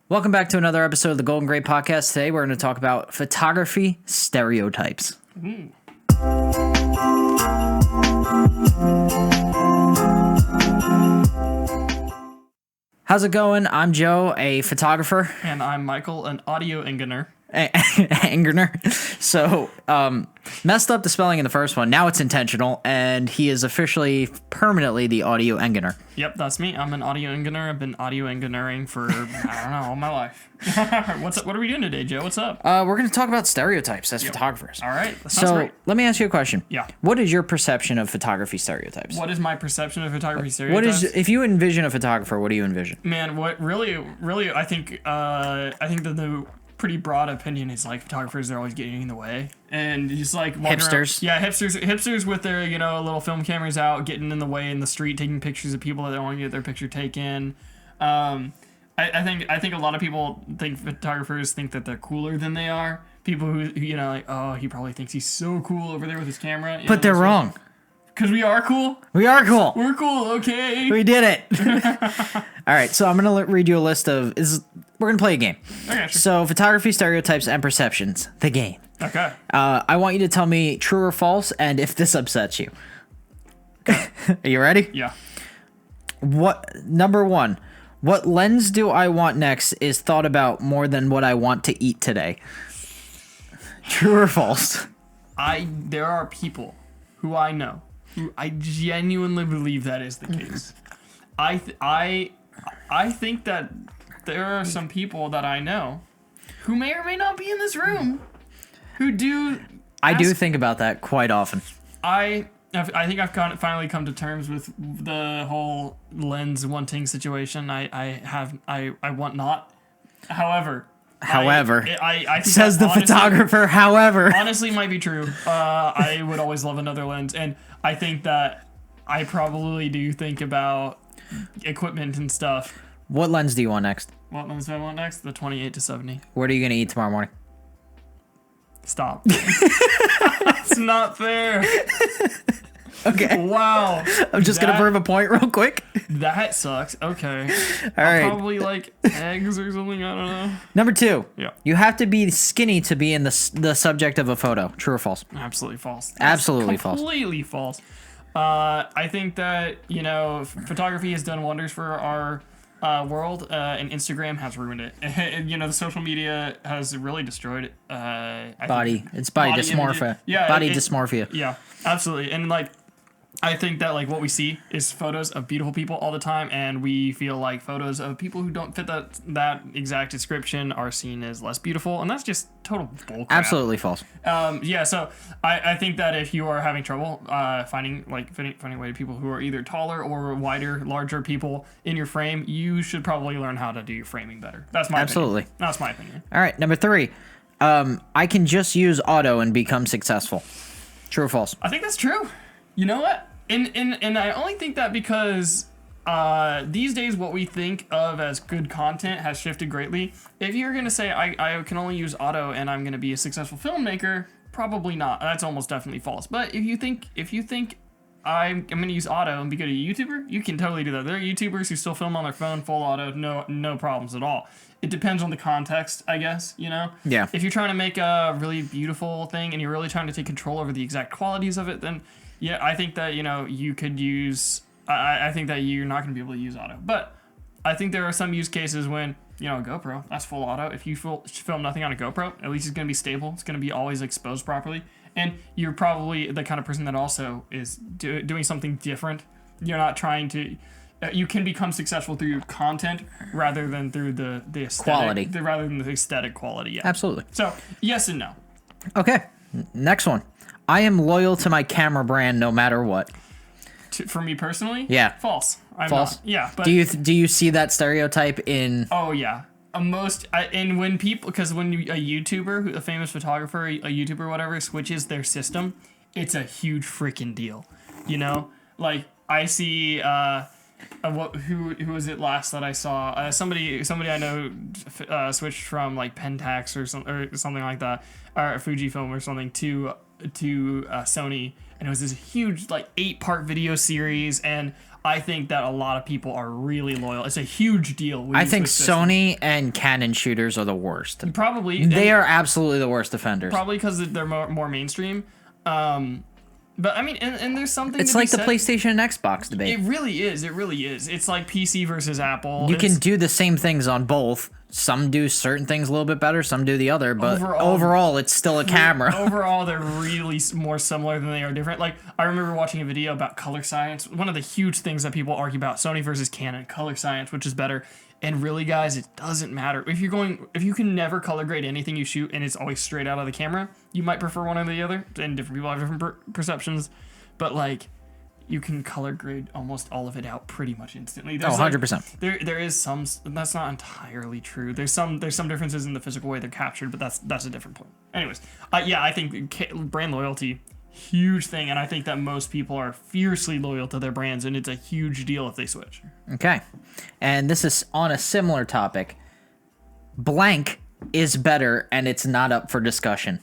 Welcome back to another episode of the Goldengrade podcast. Today we're going to talk about photography stereotypes. How's it going? I'm Joe, a photographer. And I'm Michael, an audioenginer. So, messed up the spelling in the first one. Now it's intentional, and he is officially permanently the audioenginer. Yep, that's me. I'm an audioenginer. I've been audioengineering for, I don't know, all my life. What's up? What are we doing today, Joe? What's up? We're going to talk about stereotypes as photographers. All right. That sounds great. Let me ask you a question. Yeah. What is your perception of photography stereotypes? What is my perception of photography stereotypes? If you envision a photographer, what do you envision? Man, what really, I think that the pretty broad opinion is like photographers are always getting in the way and just like hipsters. Hipsters with their little film cameras out, getting in the way in the street, taking pictures of people that don't want to get their picture taken. I think a lot of people think photographers think that they're cooler than they are. People who like, oh, he probably thinks he's so cool over there with his camera. But they're wrong. Because we are cool. We are cool. We're cool. Okay. We did it. All right. So I'm gonna read you a list of we're gonna play a game. Okay. Sure. So photography stereotypes and perceptions. The game. Okay. I want you to tell me true or false, and if this upsets you. Okay. Are you ready? Yeah. Number one? What lens do I want next is thought about more than what I want to eat today. True or false? There are people who I know who I genuinely believe that is the case. I think that there are some people that I know who may or may not be in this room who do. I do think about that quite often. I think I've finally come to terms with the whole lens wanting situation. I want not. However, I think says the photographer. However, honestly, might be true. I would always love another lens, and I think that I probably do think about equipment and stuff. What lens do you want next? What lens do I want next? The 28-70. What are you gonna eat tomorrow morning? Stop. It's not fair. Okay. Wow. I'm just gonna prove a point real quick. That sucks. Okay. All right. Probably like eggs or something. I don't know. Number two. Yeah. You have to be skinny to be in the subject of a photo. True or false? Absolutely false. Absolutely false. Completely false. I think that photography has done wonders for our world, and Instagram has ruined it. The social media has really destroyed it. Body dysmorphia. Yeah. Body dysmorphia. Yeah. Absolutely. And I think that what we see is photos of beautiful people all the time, and we feel like photos of people who don't fit that exact description are seen as less beautiful, and that's just total bullcrap. Absolutely false. So I think that if you are having trouble finding a way to people who are either taller or wider, larger people in your frame, you should probably learn how to do your framing better. That's my opinion. That's my opinion. All right, number three. I can just use auto and become successful. True or false? I think that's true. You know what? And I only think that because these days what we think of as good content has shifted greatly. If you're going to say, I can only use auto and I'm going to be a successful filmmaker, probably not. That's almost definitely false. But if you think I'm going to use auto and be good at a YouTuber, you can totally do that. There are YouTubers who still film on their phone full auto, no problems at all. It depends on the context, I guess, Yeah. If you're trying to make a really beautiful thing and you're really trying to take control over the exact qualities of it, then yeah, I think that, you could use, I think that you're not going to be able to use auto. But I think there are some use cases when, a GoPro, that's full auto. If you film nothing on a GoPro, at least it's going to be stable. It's going to be always exposed properly. And you're probably the kind of person that also is doing something different. You're not trying to, you can become successful through content rather than through the aesthetic quality. Rather than the aesthetic quality, yeah. Absolutely. So, yes and no. Okay, next one. I am loyal to my camera brand no matter what. For me personally? Yeah. False. I'm false? Not. Yeah. But do you see that stereotype in... Oh, yeah. And when people... Because when a YouTuber, a famous photographer, a YouTuber, whatever, switches their system, it's a huge freaking deal. I see... who was it last that I saw? Somebody I know switched from Pentax or something like that, or Fujifilm or something to Sony, and it was this huge 8-part video series, and I think that a lot of people are really loyal. It's a huge deal. I think Sony and Canon shooters are the worst. Probably. They are absolutely the worst offenders. Probably because they're more mainstream. But I mean, and there's something. It's like the PlayStation and Xbox debate. It really is. It really is. It's like PC versus Apple. You can do the same things on both. Some do certain things a little bit better, some do the other, but overall it's still a camera. Overall, they're really more similar than they are different. Like, I remember watching a video about color science. One of the huge things that people argue about, Sony versus Canon, color science, which is better. And really, guys, it doesn't matter. If you can never color grade anything you shoot and it's always straight out of the camera, you might prefer one or the other, and different people have different perceptions. But, like, you can color grade almost all of it out pretty much instantly. There's 100%. There is some. That's not entirely true. There's some differences in the physical way they're captured, but that's a different point. Anyways, yeah, I think brand loyalty, huge thing, and I think that most people are fiercely loyal to their brands, and it's a huge deal if they switch. Okay, and this is on a similar topic. Blank is better, and it's not up for discussion.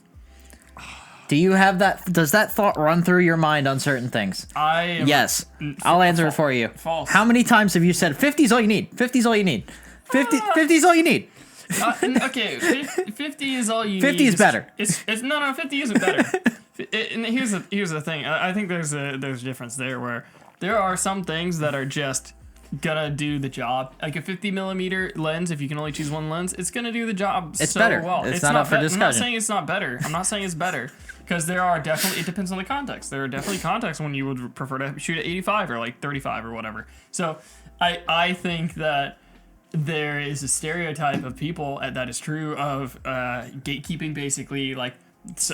Do you have that? Does that thought run through your mind on certain things? Yes. I'll answer it for you. False. How many times have you said 50's all you need? 50's all you need. 50's all you need. Okay, 50 is all you need. 50 is better. It's no, 50 isn't better. And here's the thing. I think there's a difference there where there are some things that are just gonna do the job. Like a 50mm lens, if you can only choose one lens, it's gonna do the job it's so better. well. It's not up for discussion. I'm not saying it's not better. I'm not saying it's better. Because there are definitely, it depends on the context. There are definitely contexts when you would prefer to shoot at 85 or like 35 or whatever. So I think that there is a stereotype of people that is true of gatekeeping, basically, like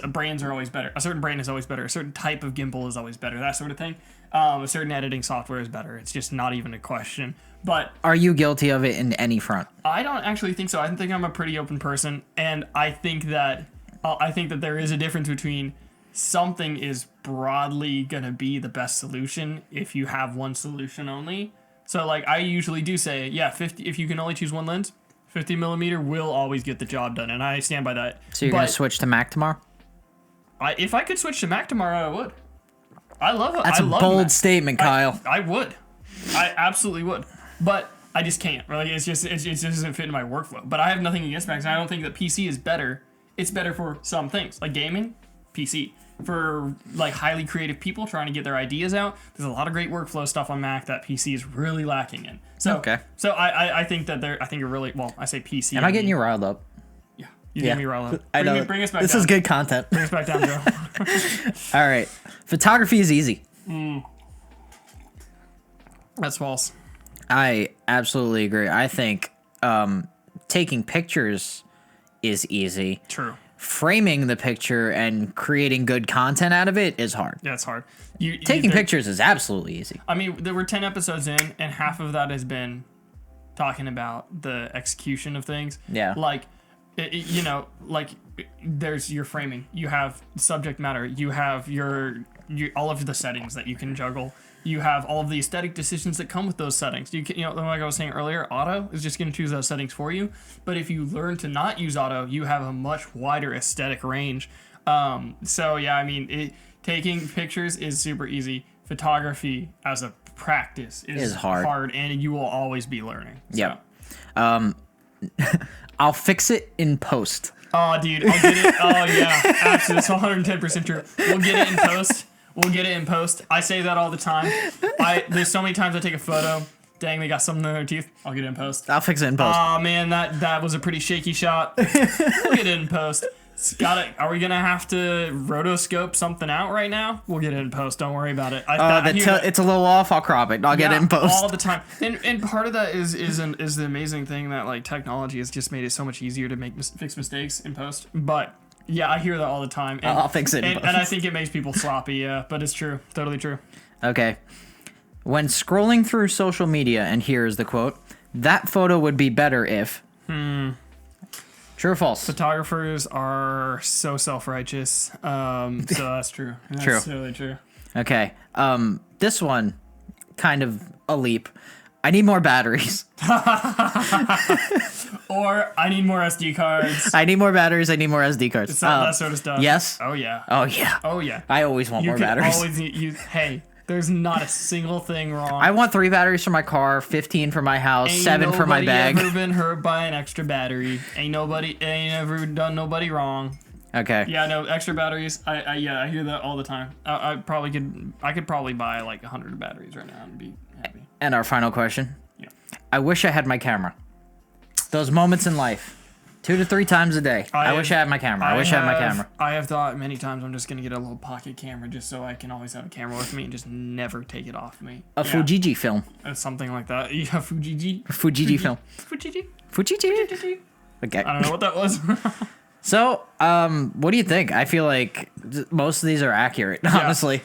brands are always better. A certain brand is always better. A certain type of gimbal is always better. That sort of thing. A certain editing software is better. It's just not even a question. But are you guilty of it in any front? I don't actually think so. I think I'm a pretty open person, and I think that there is a difference between something is broadly going to be the best solution if you have one solution only. So, like, I usually do say, yeah, 50. If you can only choose one lens, 50mm will always get the job done, and I stand by that. So you're going to switch to Mac tomorrow? If I could switch to Mac tomorrow, I would. I love it. That's a bold statement, Kyle. I would. I absolutely would. But I just can't. Really, it just doesn't fit in my workflow. But I have nothing against Macs, and I don't think that PC is better. It's better for some things, like gaming, PC. For like highly creative people trying to get their ideas out, there's a lot of great workflow stuff on Mac that PC is really lacking in. So, okay. So I think that I think you're really, well, I say PC. Am I getting you riled up? Yeah. You get me riled up. I know. Bring us back this down. is good content. Bring us back down, Joe. All right. Photography is easy. That's false. I absolutely agree. I think taking pictures is easy. True. Framing the picture and creating good content out of it is hard. Yeah, it's hard. Taking pictures is absolutely easy. I mean, there were 10 episodes in, and half of that has been talking about the execution of things. Yeah. Like, like there's your framing. You have subject matter. You have all of the settings that you can juggle. You have all of the aesthetic decisions that come with those settings. Like I was saying earlier, auto is just going to choose those settings for you. But if you learn to not use auto, you have a much wider aesthetic range. So yeah, I mean, taking pictures is super easy. Photography as a practice is hard, and you will always be learning. So. Yep. I'll fix it in post. Oh, dude, I'll get it. Oh yeah, absolutely. It's 110% true. We'll get it in post. We'll get it in post. I say that all the time. There's so many times I take a photo. Dang, they got something in their teeth. I'll get it in post. I'll fix it in post. Oh man, that was a pretty shaky shot. We'll get it in post. Are we gonna have to rotoscope something out right now? We'll get it in post. Don't worry about it. It's a little off. I'll crop it. I'll get it in post all the time. And part of that is the amazing thing that like technology has just made it so much easier to fix mistakes in post. But yeah, I hear that all the time. And, I'll fix it in post. And I think it makes people sloppy. Yeah, but it's true. Totally true. Okay. When scrolling through social media, and here is the quote: "That photo would be better if." True or false? Photographers are so self-righteous. So that's true. That's true. Totally true. Okay. This one, kind of a leap. I need more batteries. Or I need more SD cards. I need more batteries. I need more SD cards. It's not that sort of stuff. Yes. Oh yeah. Oh yeah. Oh yeah. I always want more batteries. Always hey, There's not a single thing wrong. I want 3 batteries for my car, 15 for my house, 7 for my bag. Ain't nobody ever been hurt by an extra battery. Ain't ever done nobody wrong. Okay. Yeah, no, extra batteries. I hear that all the time. I could probably buy like 100 batteries right now and be happy. And our final question. Yeah. I wish I had my camera. Those moments in life. 2 to 3 times a day. I wish I had my camera. I wish I had my camera. I have thought many times I'm just going to get a little pocket camera just so I can always have a camera with me and just never take it off me. A Fujiji film. Something like that. Yeah, Fujiji. Fujiji film. Fujiji. Okay. I don't know what that was. So, what do you think? I feel like most of these are accurate, honestly.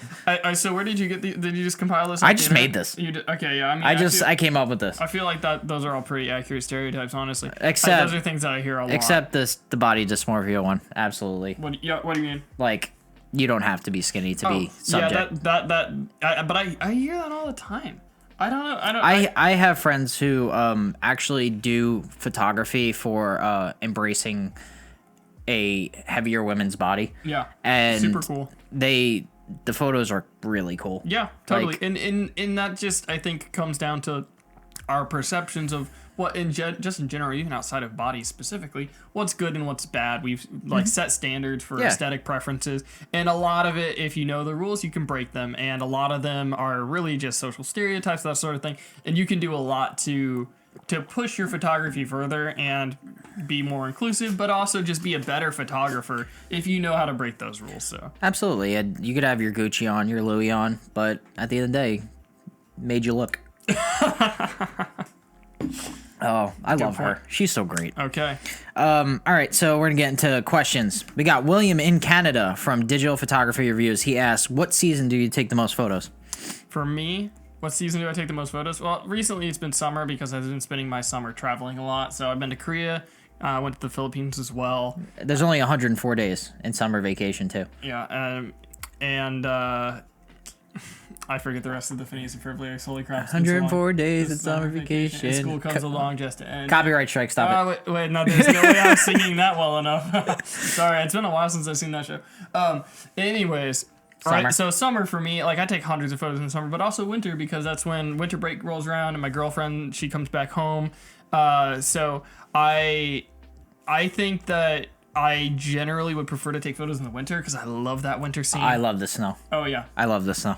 So where did you get did you just compile this? I just made this. You did, okay, yeah. I mean, I came up with this. I feel like those are all pretty accurate stereotypes, honestly. Except those are things that I hear a lot. Except the body dysmorphia one, absolutely. What do you mean? Like, you don't have to be skinny to be subject. Yeah, but I hear that all the time. I don't know. I have friends who actually do photography for embracing a heavier women's body. Yeah. And super cool. The photos are really cool. Yeah, totally. And that just, I think, comes down to our perceptions of what just in general, even outside of bodies specifically, what's good and what's bad. We've set standards for aesthetic preferences, and a lot of it, if you know the rules, you can break them, and a lot of them are really just social stereotypes, that sort of thing, and you can do a lot to push your photography further and be more inclusive, but also just be a better photographer if you know how to break those rules. So absolutely, and you could have your Gucci on, your Louis on, but at the end of the day, made you look. Oh, I love her. She's so great. Okay. All right, so we're gonna get into questions. We got William in Canada from Digital Photography Reviews. He asks, "What season do you take the most photos?" For me, what season do I take the most photos? Well, recently it's been summer because I've been spending my summer traveling a lot. So I've been to Korea. I went to the Philippines as well. There's only 104 days in summer vacation too. Yeah, and I forget the rest of the Phineas and Ferb lyrics. Holy crap! 104 days in summer vacation. And school comes along just to end. Copyright strike. Stop it. Wait, no, there's no way I'm singing that well enough. Sorry, it's been a while since I've seen that show. Anyways. Summer. Right, so summer for me, like I take hundreds of photos in the summer, but also winter because that's when winter break rolls around and my girlfriend, she comes back home. So I think that I generally would prefer to take photos in the winter because I love that winter scene. I love the snow. Oh yeah. I love the snow.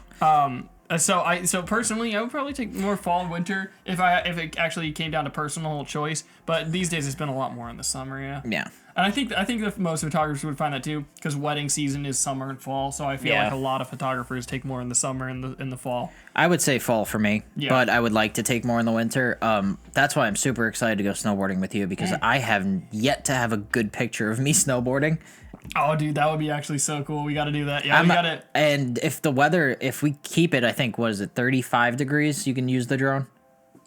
So personally, I would probably take more fall and winter if it actually came down to personal choice. But these days, it's been a lot more in the summer. Yeah. Yeah. And I think that most photographers would find that too, because wedding season is summer and fall. So I feel like a lot of photographers take more in the summer and in the fall. I would say fall for me, but I would like to take more in the winter. That's why I'm super excited to go snowboarding with you because I have yet to have a good picture of me snowboarding. Oh, dude, that would be actually so cool. We got to do that. Yeah, we got it. And if we keep it, I think, what is it, 35 degrees, you can use the drone.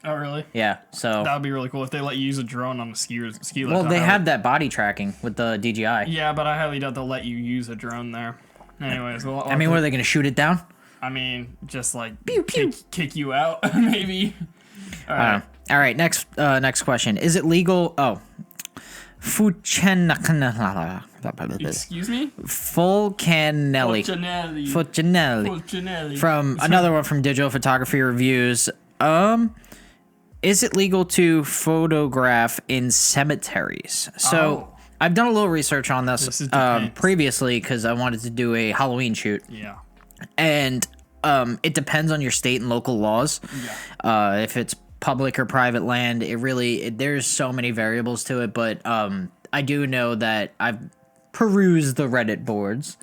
Oh, really? Yeah, so... That would be really cool if they let you use a drone on the ski lift. Well, they have that body tracking with the DJI. Yeah, but I highly doubt they'll let you use a drone there. Anyways, well... I mean, what, are they going to shoot it down? I mean, just like... Pew, pew. Kick you out, maybe. All right. All right, next question. Is it legal... Oh. Excuse me? Fulcanelli. From another one from Digital Photography Reviews. Is it legal to photograph in cemeteries? So I've done a little research on this previously because I wanted to do a Halloween shoot. Yeah. And it depends on your state and local laws. Yeah. If it's public or private land, there's so many variables to it, but I do know that I've perused the Reddit boards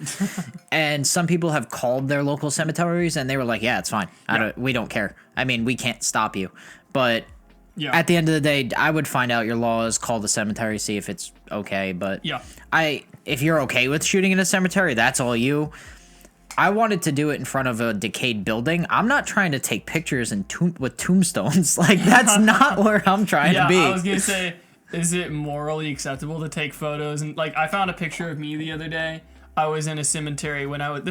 and some people have called their local cemeteries and they were like, yeah, it's fine. We don't care. I mean, we can't stop you, but at the end of the day, I would find out your laws, call the cemetery, see if it's okay, but if you're okay with shooting in a cemetery, that's all you. I wanted to do it in front of a decayed building. I'm not trying to take pictures with tombstones. Like, that's not where I'm trying to be. I was going to say, is it morally acceptable to take photos? And, like, I found a picture of me the other day. I was in a cemetery when I was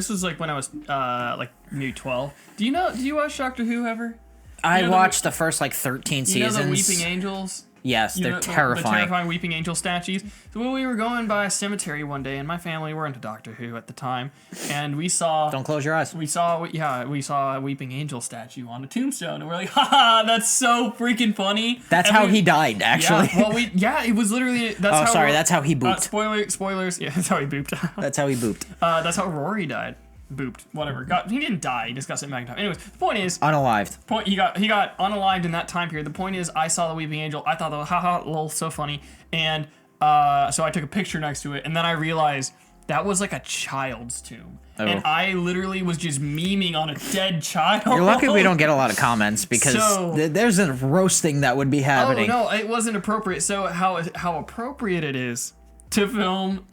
maybe 12. Do you watch Doctor Who ever? I watched the first, 13 seasons. You know the Weeping Angels? Yes, they're The terrifying. terrifying weeping angel statues. So when we were going by a cemetery one day, and my family were into Doctor Who at the time, and we saw. Don't close your eyes. We saw a weeping angel statue on a tombstone, and we're like, haha, that's so freaking funny. That's and how he died, actually. It was literally. That's how he booped. Spoilers. Yeah, that's how he booped. That's how he booped. That's how Rory died. Booped. Whatever. He didn't die. He just got sent back in time. Anyways, the point is. Unalived. He got unalived in that time period. The point is, I saw the weeping angel. I thought that was haha, lol, so funny, and so I took a picture next to it, and then I realized that was like a child's tomb. Oh. And I literally was just memeing on a dead child. You're lucky we don't get a lot of comments because there's a roasting that would be happening. Oh no, it wasn't appropriate. So how appropriate it is to film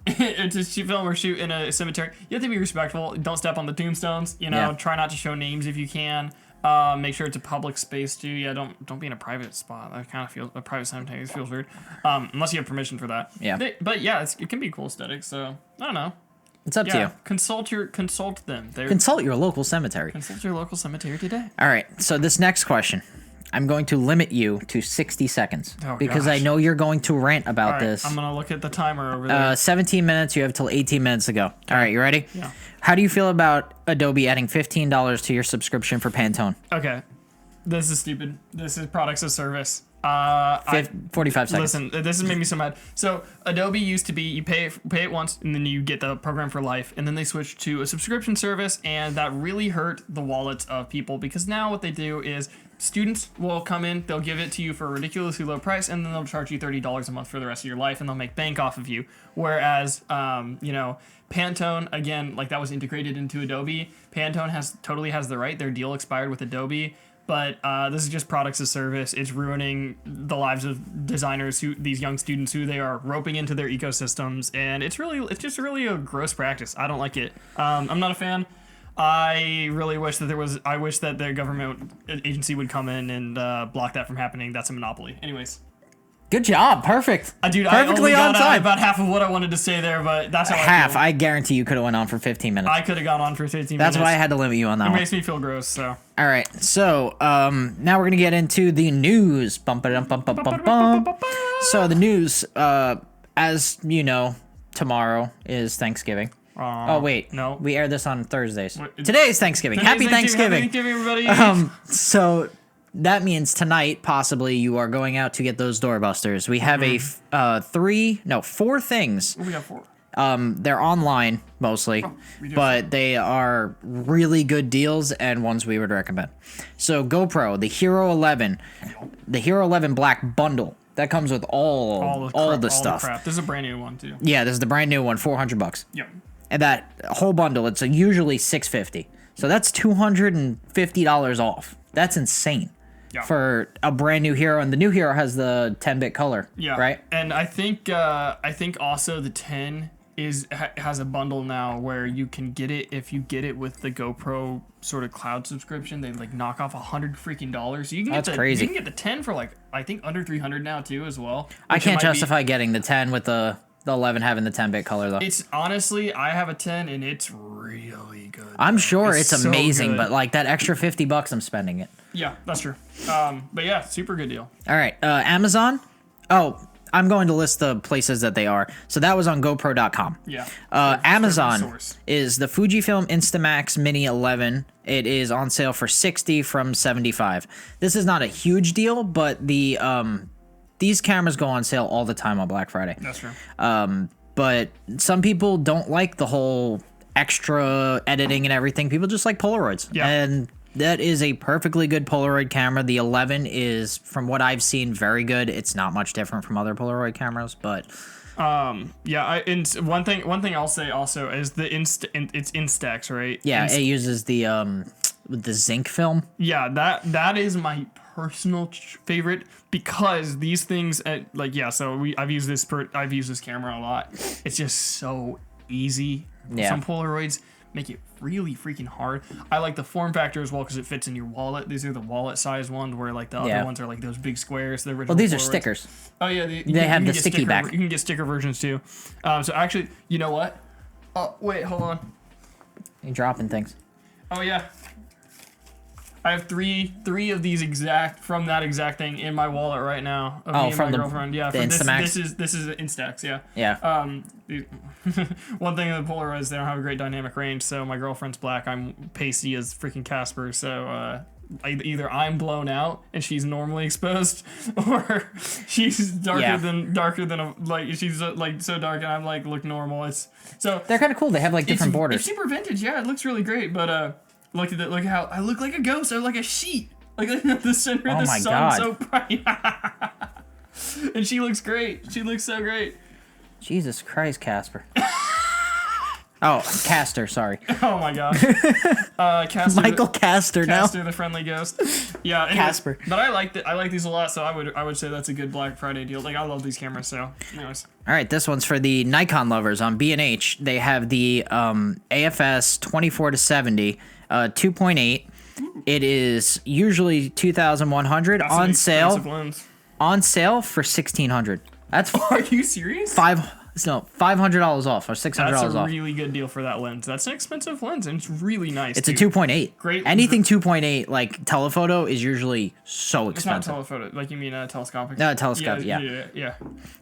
or shoot in a cemetery. You have to be respectful. Don't step on the tombstones. Try not to show names if you can. Make sure it's a public space too. Yeah, don't be in a private spot. That kind of feels a private cemetery. It feels weird. Unless you have permission for that. Yeah. But yeah, it can be a cool aesthetic. So I don't know. It's up to you. Consult them. Consult your local cemetery. Consult your local cemetery today. All right. So this next question, I'm going to limit you to 60 seconds because I know you're going to rant about this. I'm gonna look at the timer over there. 17 minutes. You have till 18 minutes to go. All right. You ready? Yeah. How do you feel about Adobe adding $15 to your subscription for Pantone? Okay. This is stupid. This is products as service. 45 seconds. Listen, this has made me so mad. So Adobe used to be you pay it once and then you get the program for life, and then they switched to a subscription service, and that really hurt the wallets of people because now what they do is students will come in, they'll give it to you for a ridiculously low price, and then they'll charge you $30 a month for the rest of your life, and they'll make bank off of you. Whereas, Pantone, again, like that was integrated into Adobe. Pantone totally has the right. Their deal expired with Adobe. But this is just products as service. It's ruining the lives of designers, these young students who they are roping into their ecosystems, and it's just really a gross practice. I don't like it. I'm not a fan. I really wish that I wish that their government agency would come in and block that from happening. That's a monopoly. Anyways. Good job. Perfect. Dude, perfectly I on only got time. about half of what I wanted to say there, but that's how half. I feel. I guarantee you could have went on for 15 minutes. I could have gone on for 15 minutes. That's why I had to limit you on that one. It makes me feel gross, so. All right. So, now we're going to get into the news. Bum, ba-dum, bum, bum, bum, bum. So, the news, as you know, tomorrow is Thanksgiving. Oh, wait. No. We air this on Thursdays. Today is Thanksgiving. Happy Thanksgiving. Happy Thanksgiving, everybody. So that means tonight, possibly, you are going out to get those doorbusters. We have 4 things. We got 4. They're online mostly, but they are really good deals and ones we would recommend. So GoPro, the Hero 11 Black Bundle. That comes with all the stuff. Crap. This is a brand new one too. Yeah, this is the brand new one, $400. Yep. And that whole bundle, it's usually $650. So that's $250 off. That's insane. Yeah. For a brand new Hero, and the new Hero has the 10-bit color. Yeah. Right. And I think also the 10 has a bundle now where you can get it if you get it with the GoPro sort of cloud subscription. They like knock off $100 freaking dollars. So you can crazy. You can get the 10 for like I think under $300 now too as well. I can't justify getting the 10 with the 11 having the 10-bit color though. It's honestly, I have a 10 and it's really good. I'm sure it's so amazing, good. but like that extra $50, I'm spending it. Yeah, that's true. But yeah, super good deal. All right, Amazon. Oh, I'm going to list the places that they are. So that was on GoPro.com. Yeah. Amazon is the Fujifilm Instamax Mini 11. It is on sale for $60 from $75. This is not a huge deal, but these cameras go on sale all the time on Black Friday. That's true. But some people don't like the whole extra editing and everything. People just like Polaroids. Yeah. And that is a perfectly good Polaroid camera. The 11 is, from what I've seen, very good. It's not much different from other Polaroid cameras, but yeah. And one thing I'll say also is it's Instax, right? Yeah, it uses the with the zinc film. Yeah, that is my personal favorite because these things I've used this camera a lot. It's just so easy. Yeah. Some Polaroids make it really freaking hard. I like the form factor as well because it fits in your wallet. These are the wallet size ones where like the other ones are like those big squares. Well, these are Polaroids. stickers. Oh yeah, they have the sticky back. You can get sticker versions too. So actually, you know what? Oh wait, hold on. You're dropping things. Oh yeah. I have three of these from that exact thing in my wallet right now. Of me and from my girlfriend. Yeah, the from Instamax? This is Instax. Yeah. Yeah. One thing of the Polaroids, they don't have a great dynamic range. So my girlfriend's black. I'm pasty as freaking Casper. So either I'm blown out and she's normally exposed, or she's darker than she's like so dark and I'm like look normal. They're kind of cool. They have like different borders. It's super vintage. Yeah, it looks really great. But look at that. Look how I look like a ghost. I look like a sheet. Like the center of the sun, so bright. And she looks great. She looks so great. Jesus Christ, Casper. Oh, Castor, sorry. Oh my gosh. Castor, Michael Castor now. Castor the friendly ghost. Yeah, anyways, Casper. But I like these a lot, so I would say that's a good Black Friday deal. Like I love these cameras, so anyways. All right, this one's for the Nikon lovers on B&H. They have the AFS 24-70 2.8. It is usually 2,100 on sale. On sale for 1,600. That's Are you serious? $500 off or $600 off. That's a really good deal for that lens. That's an expensive lens, and it's really nice. It's a 2.8. Great. Anything 2.8 like telephoto is usually so expensive. It's not telephoto. Like you mean telescopic? No, telescope. Yeah.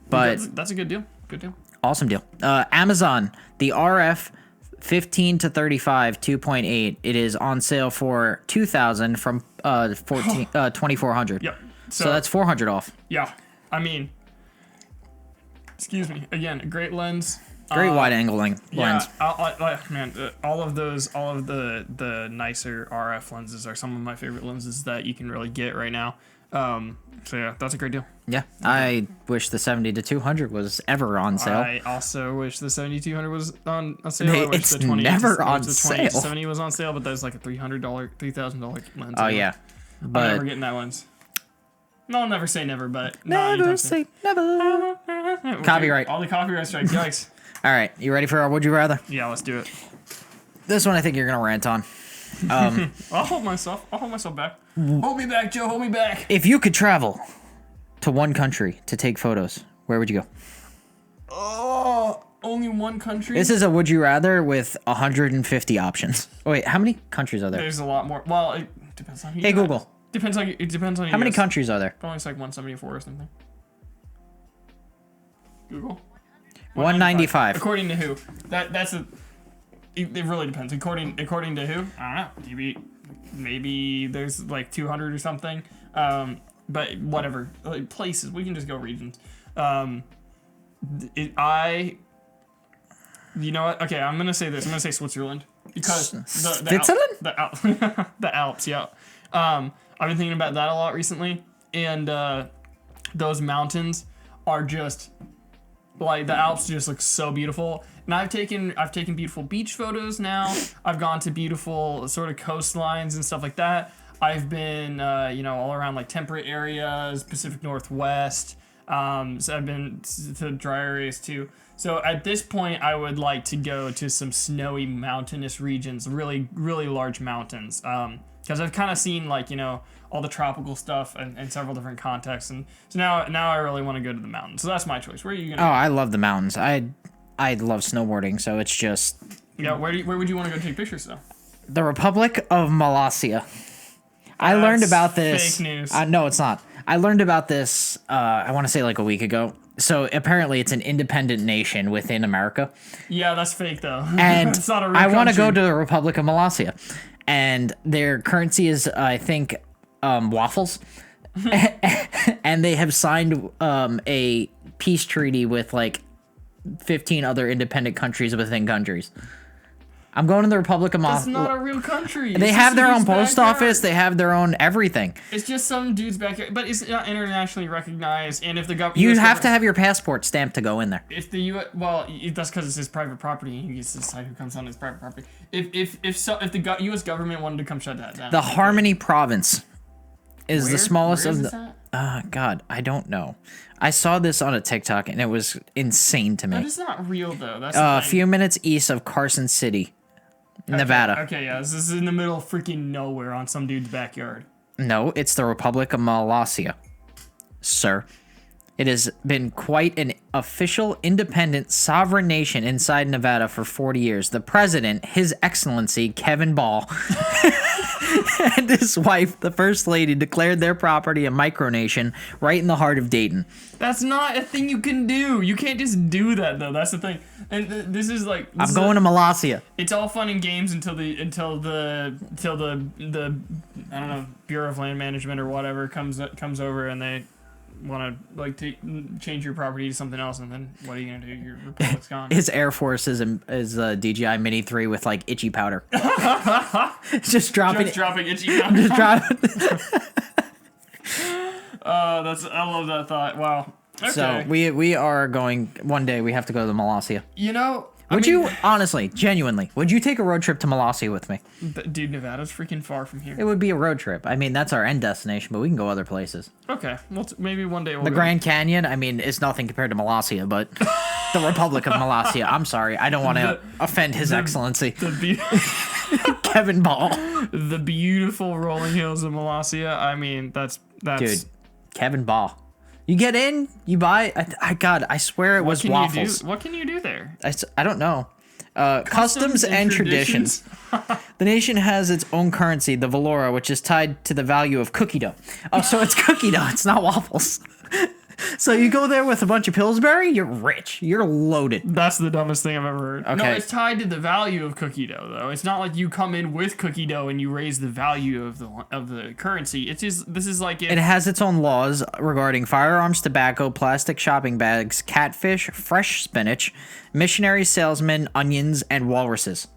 But that's a good deal. Good deal. Awesome deal. Amazon, the RF 15 to 35 2.8. It is on sale for 2,000 from 2,400. Yep. So that's 400 off. Yeah. I mean, excuse me. Again, a great lens. Great wide angle lens. Man, all of the nicer RF lenses are some of my favorite lenses that you can really get right now. So yeah, that's a great deal. Yeah, I wish the 70 to 200 was ever on sale. I also wish the 7200 was on sale. I wish It's the 20 never on the sale. 70 was on sale, but that's like a $3,000 lens. Oh yeah, but I'm never getting that lens. No, I'll never say never, but never say never. Copyright. All the copyright strikes. Yikes. All right, you ready for our Would You Rather? Yeah, let's do it. This one I think you're gonna rant on. I'll hold myself back. Hold me back, Joe. Hold me back. If you could travel to one country to take photos, where would you go? Oh, only one country? This is a Would You Rather with 150 options. Oh, wait, how many countries are there? There's a lot more. Well, it depends on who Hey, you Google. ask. It depends on How many countries are there? Probably it's like 174 or something. Google. 195. According to who? It really depends. According to who? I don't know. Maybe there's like 200 or something. But whatever. Like places. We can just go regions. You know what? Okay, I'm gonna say this. I'm gonna say Switzerland because the Alps. Yeah. I've been thinking about that a lot recently, and those mountains are just like the Alps just look so beautiful. And I've taken beautiful beach photos now. I've gone to beautiful sort of coastlines and stuff like that. I've been all around like temperate areas, Pacific Northwest. So I've been to dry areas too. So at this point, I would like to go to some snowy mountainous regions, really, really large mountains. Because I've kind of seen all the tropical stuff in several different contexts, and so now I really want to go to the mountains. So that's my choice. Where are you gonna? Oh, I love the mountains. I love snowboarding, so it's just. Yeah, where would you want to go take pictures though? The Republic of Molossia. I learned about this. Fake news. No, it's not. I learned about this. I want to say like a week ago. So apparently, it's an independent nation within America. Yeah, that's fake though. And it's not a real I want to go country. to the Republic of Molossia, and their currency is, I think, waffles, and they have signed a peace treaty with like 15 other independent countries within countries. I'm going to the Republic of Molossia. That's not a real country. They have their own post office. They have their own everything. It's just some dude's backyard, but it's not internationally recognized. And if the government, You have to have your passport stamped to go in there. If the U.S. That's because it's his private property. He gets to decide who comes on his private property. If the U.S. government wanted to come shut that down, The Harmony Province is the smallest Where of is the. this at? God, I don't know. I saw this on a TikTok and it was insane to That me. is not real though. That's A few minutes east of Carson City, Nevada. Okay, yeah, this is in the middle of freaking nowhere on some dude's backyard. No, it's the Republic of Molossia, sir. It has been quite an official, independent, sovereign nation inside Nevada for 40 years. The president, His Excellency Kevin Ball, and his wife, the First Lady, declared their property a micronation right in the heart of Dayton. That's not a thing you can do. You can't just do that, though. That's the thing. And this is like... I'm going to Molossia. It's all fun and games until the I don't know, Bureau of Land Management or whatever comes over and they want to like change your property to something else, and then what are you gonna do? Your republic's gone. His Air Force is DJI Mini 3 with like itchy powder. just dropping itchy powder. Just dropping. I love that thought. Wow. Okay. So we are going one day. We have to go to Molossia. You know. Would you honestly, genuinely, would you take a road trip to Molossia with me? Dude, Nevada's freaking far from here. It would be a road trip. I mean, that's our end destination, but we can go other places. Okay, well, maybe one day we'll The go. Grand Canyon, I mean, it's nothing compared to Molossia, but the Republic of Molossia. I'm sorry, I don't want to offend His Excellency Kevin Ball. The beautiful rolling hills of Molossia. I mean, that's dude, Kevin Ball. You get in, you buy. I swear it was waffles. What can you do there? I don't know. Customs and traditions. The nation has its own currency, the Valora, which is tied to the value of cookie dough. Oh, so it's cookie dough. It's not waffles. So you go there with a bunch of Pillsbury, you're rich. You're loaded. That's the dumbest thing I've ever heard. Okay. No, it's tied to the value of cookie dough, though. It's not like you come in with cookie dough and you raise the value of the currency. It's just, this is like... It has its own laws regarding firearms, tobacco, plastic shopping bags, catfish, fresh spinach, missionary salesmen, onions, and walruses.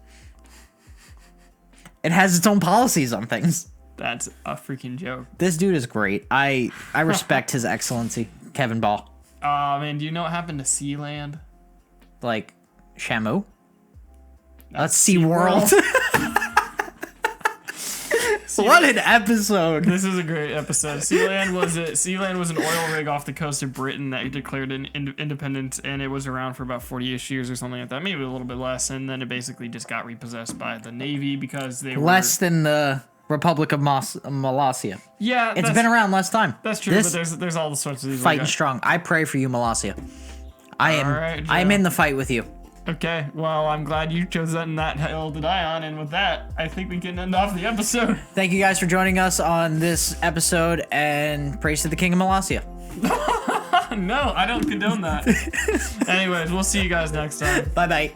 It has its own policies on things. That's a freaking joke. This dude is great. I respect His Excellency Kevin Ball. Man, do you know what happened to Sealand? Like Shamu? That's SeaWorld. What an episode! This is a great episode. Sealand was an oil rig off the coast of Britain that declared an independence, and it was around for about 40-ish years or something like that, maybe a little bit less, and then it basically just got repossessed by the Navy because they were... Less than the Republic of Molossia. Yeah, it's been around less time. That's true, but there's all the sorts of these fighting strong. I pray for you, Molossia. I'm in the fight with you. Okay, well, I'm glad you chose that and that hill to die on, and with that, I think we can end off the episode. Thank you guys for joining us on this episode, and praise to the King of Molossia. No, I don't condone that. Anyways, we'll see you guys next time. Bye-bye.